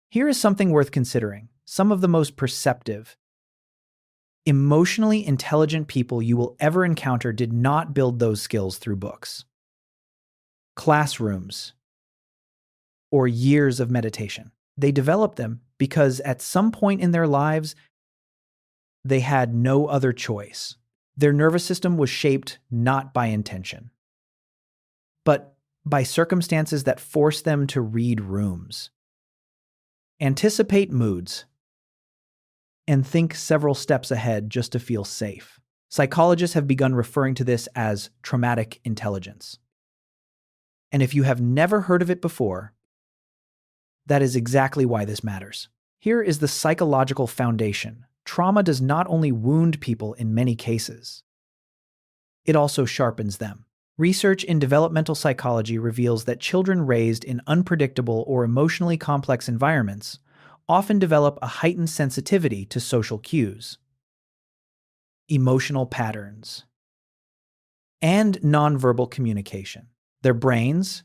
Here is something worth considering. Some of the most perceptive, emotionally intelligent people you will ever encounter did not build those skills through books, classrooms, or years of meditation. They developed them because at some point in their lives, they had no other choice. Their nervous system was shaped not by intention, but by circumstances that forced them to read rooms, anticipate moods, and think several steps ahead just to feel safe. Psychologists have begun referring to this as traumatic intelligence. And if you have never heard of it before, that is exactly why this matters. Here is the psychological foundation. Trauma does not only wound people in many cases, it also sharpens them. Research in developmental psychology reveals that children raised in unpredictable or emotionally complex environments often develop a heightened sensitivity to social cues, emotional patterns, and nonverbal communication. Their brains,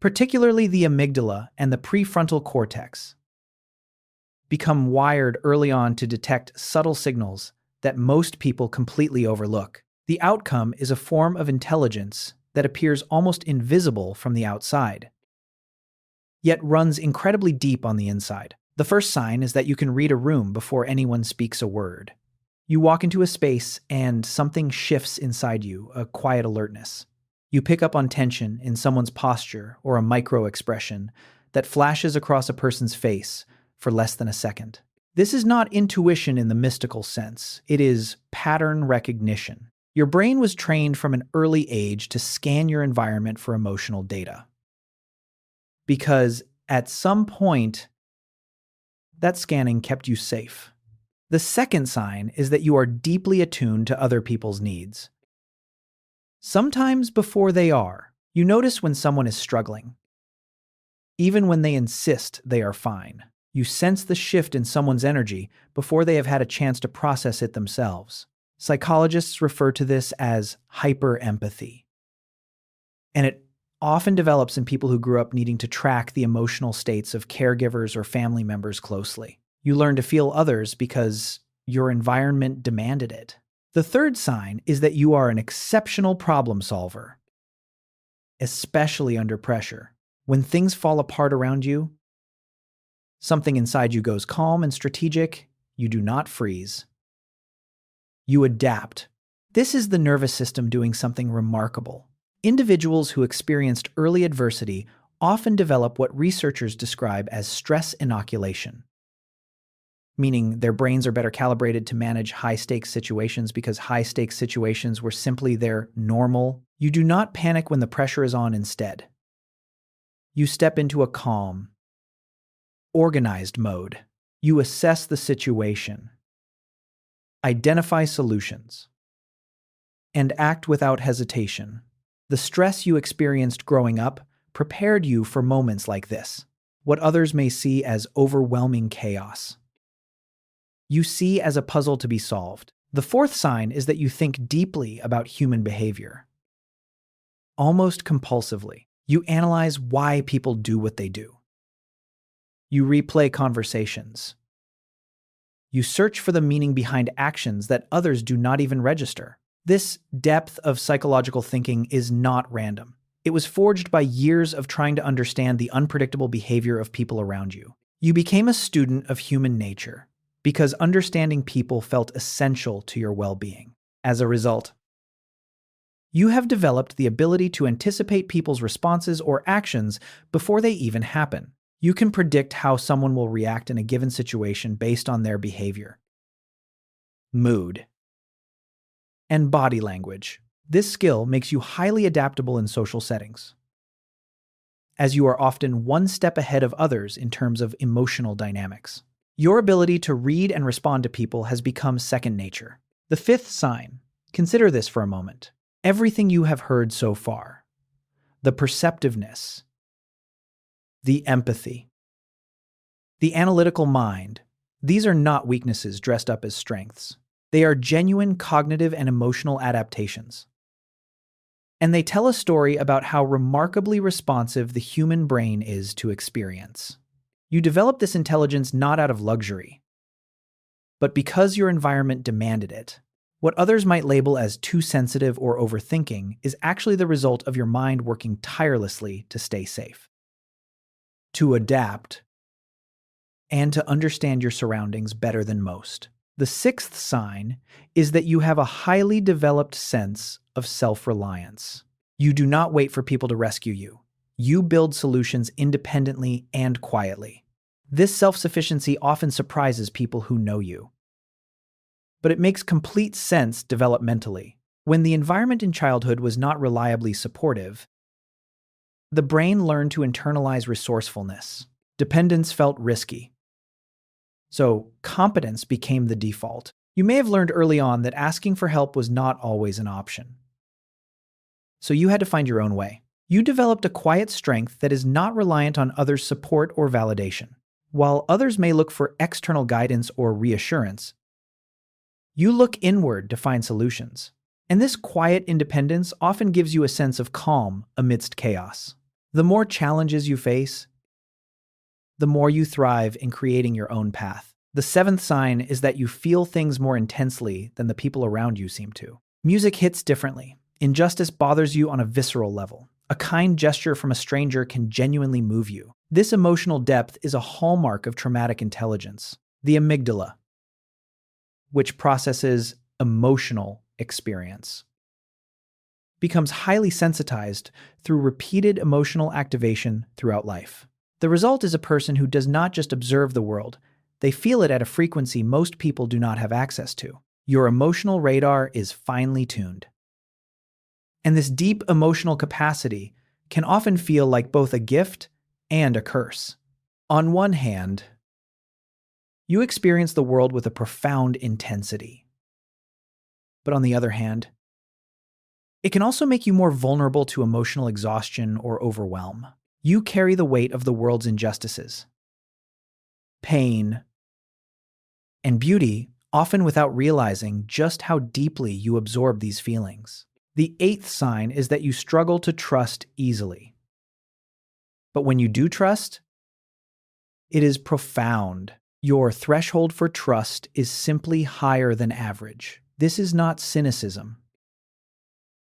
particularly the amygdala and the prefrontal cortex, become wired early on to detect subtle signals that most people completely overlook. The outcome is a form of intelligence that appears almost invisible from the outside, yet runs incredibly deep on the inside. The first sign is that you can read a room before anyone speaks a word. You walk into a space and something shifts inside you, a quiet alertness. You pick up on tension in someone's posture or a micro-expression that flashes across a person's face for less than a second. This is not intuition in the mystical sense. It is pattern recognition. Your brain was trained from an early age to scan your environment for emotional data, because at some point, that scanning kept you safe. The second sign is that you are deeply attuned to other people's needs. Sometimes before they are, you notice when someone is struggling, even when they insist they are fine. You sense the shift in someone's energy before they have had a chance to process it themselves. Psychologists refer to this as hyper-empathy, and it often develops in people who grew up needing to track the emotional states of caregivers or family members closely. You learn to feel others because your environment demanded it. The third sign is that you are an exceptional problem solver, especially under pressure. When things fall apart around you, something inside you goes calm and strategic. You do not freeze. You adapt. This is the nervous system doing something remarkable. Individuals who experienced early adversity often develop what researchers describe as stress inoculation, meaning their brains are better calibrated to manage high-stakes situations because high-stakes situations were simply their normal. You do not panic when the pressure is on instead. You step into a calm, organized mode. You assess the situation, identify solutions, and act without hesitation. The stress you experienced growing up prepared you for moments like this, what others may see as overwhelming chaos. You see as a puzzle to be solved. The fourth sign is that you think deeply about human behavior. Almost compulsively, you analyze why people do what they do. You replay conversations. You search for the meaning behind actions that others do not even register. This depth of psychological thinking is not random. It was forged by years of trying to understand the unpredictable behavior of people around you. You became a student of human nature because understanding people felt essential to your well-being. As a result, you have developed the ability to anticipate people's responses or actions before they even happen. You can predict how someone will react in a given situation based on their behavior, mood, and body language. This skill makes you highly adaptable in social settings, as you are often one step ahead of others in terms of emotional dynamics. Your ability to read and respond to people has become second nature. The fifth sign, consider this for a moment. Everything you have heard so far, the perceptiveness, the empathy, the analytical mind, these are not weaknesses dressed up as strengths. They are genuine cognitive and emotional adaptations. And they tell a story about how remarkably responsive the human brain is to experience. You develop this intelligence not out of luxury, but because your environment demanded it. What others might label as too sensitive or overthinking is actually the result of your mind working tirelessly to stay safe, to adapt, and to understand your surroundings better than most. The sixth sign is that you have a highly developed sense of self-reliance. You do not wait for people to rescue you. You build solutions independently and quietly. This self-sufficiency often surprises people who know you. But it makes complete sense developmentally. When the environment in childhood was not reliably supportive, the brain learned to internalize resourcefulness. Dependence felt risky. So competence became the default. You may have learned early on that asking for help was not always an option. So you had to find your own way. You developed a quiet strength that is not reliant on others' support or validation. While others may look for external guidance or reassurance, you look inward to find solutions. And this quiet independence often gives you a sense of calm amidst chaos. The more challenges you face, the more you thrive in creating your own path. The seventh sign is that you feel things more intensely than the people around you seem to. Music hits differently. Injustice bothers you on a visceral level. A kind gesture from a stranger can genuinely move you. This emotional depth is a hallmark of traumatic intelligence. The amygdala, which processes emotional experience, becomes highly sensitized through repeated emotional activation throughout life. The result is a person who does not just observe the world, they feel it at a frequency most people do not have access to. Your emotional radar is finely tuned. And this deep emotional capacity can often feel like both a gift and a curse. On one hand, you experience the world with a profound intensity. But on the other hand, it can also make you more vulnerable to emotional exhaustion or overwhelm. You carry the weight of the world's injustices, pain, and beauty, often without realizing just how deeply you absorb these feelings. The eighth sign is that you struggle to trust easily. But when you do trust, it is profound. Your threshold for trust is simply higher than average. This is not cynicism.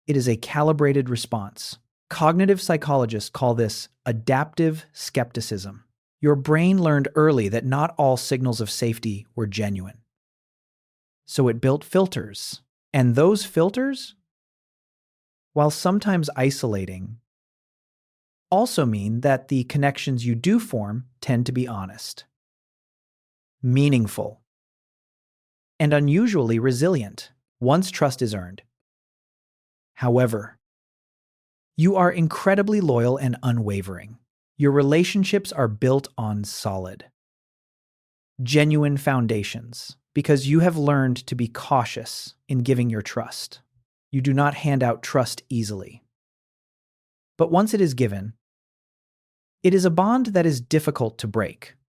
It is a calibrated response. Cognitive psychologists call this adaptive skepticism. Your brain learned early that not all signals of safety were genuine. So it built filters. And those filters, while sometimes isolating, also mean that the connections you do form tend to be honest, meaningful, and unusually resilient once trust is earned. However, you are incredibly loyal and unwavering. Your relationships are built on solid, genuine foundations because you have learned to be cautious in giving your trust. You do not hand out trust easily. But once it is given, it is a bond that is difficult to break.